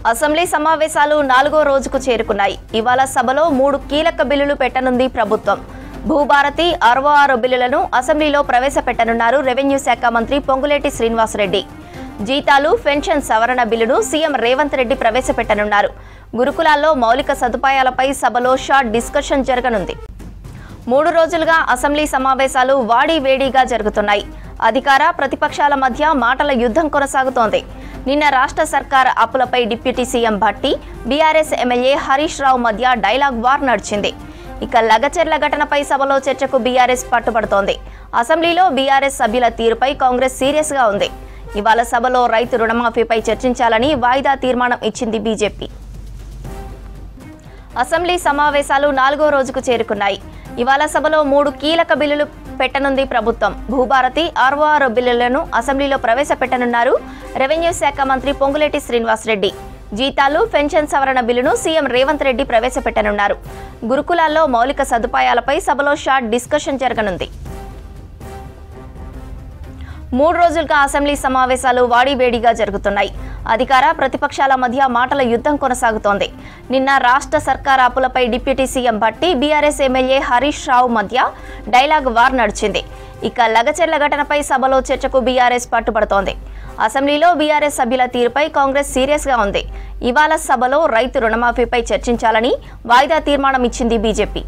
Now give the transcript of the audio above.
Assembly సమావేశాలు 4వ రోజుకు చేరుకున్నాయి. ఇవాళ సభలో 3 కీలక బిల్లులు పెట్టనుంది ప్రభుత్వం. భూభారతి 66 బిల్లులను అసెంబ్లీలో ప్రవేశపెట్టనున్నారు రెవెన్యూ శాఖ మంత్రి పొంగులేటి శ్రీనివాసరెడ్డి. జీతాలు, పెన్షన్ సవరణ బిల్లును సీఎం రేవంత్ రెడ్డి ప్రవేశపెట్టనున్నారు. గురుకులాల్లో మౌలిక సదుపాయాలపై సభలో షార్ట్ డిస్కషన్ జరగనుంది. 3 రోజులుగా అసెంబ్లీ సమావేశాలు వాడివేడిగా జరుగుతున్నాయి. అధికార ప్రతిపక్షాల మధ్య మాటల యుద్ధం కొనసాగుతోంది. నిన్న రాష్ట్ర సర్కార్ అప్పులపై deputy CM Bhatti, BRS MLA Harish Rao మధ్య డైలాగ్ వార్ నడిచింది. ఇక లగచెర్ల ఘటనపై సభలో చర్చకు బీఆర్ఎస్ పట్టుబడుతోంది. అసెంబ్లీలో బీఆర్ఎస్ సభ్యుల తీరుపై కాంగ్రెస్ సీరియస్గా ఉంది. ఇవాళ సభలో రైతు రుణమాఫీపై చర్చించాలని వాయిదా తీర్మానం ఇచ్చింది బీజేపీ. అసెంబ్లీ సమావేశాలు 4వ రోజుకు చేరుకున్నాయి. ఇవాళ సభలో 3 కీలక బిల్లులు పెట్టనుంది ప్రభుత్వం. భూభారతి 66 బిల్లులను అసెంబ్లీలో ప్రవేశపెట్టనున్నారు రెవెన్యూ శాఖ మంత్రి పొంగులేటి శ్రీనివాసరెడ్డి. జీతాలు, పెన్షన్ సవరణ బిల్లును సీఎం రేవంత్ రెడ్డి ప్రవేశపెట్టనున్నారు. గురుకులాల్లో మౌలిక సదుపాయాలపై సభలో షార్ట్ డిస్కషన్ జరగనుంది. 3 రోజులుగా అసెంబ్లీ సమావేశాలు వాడివేడిగా జరుగుతున్నాయి. అధికార ప్రతిపక్షాల మధ్య మాటల యుద్ధం కొనసాగుతోంది. నిన్న రాష్ట్ర సర్కార్ అప్పులపై deputy CM Bhatti, BRS MLA Harish Rao మధ్య డైలాగ్ వార్ నడిచింది. ఇక లగచెర్ల ఘటనపై సభలో చర్చకు బీఆర్ఎస్ పట్టుబడుతోంది. అసెంబ్లీలో బీఆర్ఎస్ సభ్యుల తీరుపై కాంగ్రెస్ సీరియస్గా ఉంది. ఇవాళ సభలో రైతు రుణమాఫీపై చర్చించాలని వాయిదా తీర్మానం ఇచ్చింది బీజేపీ.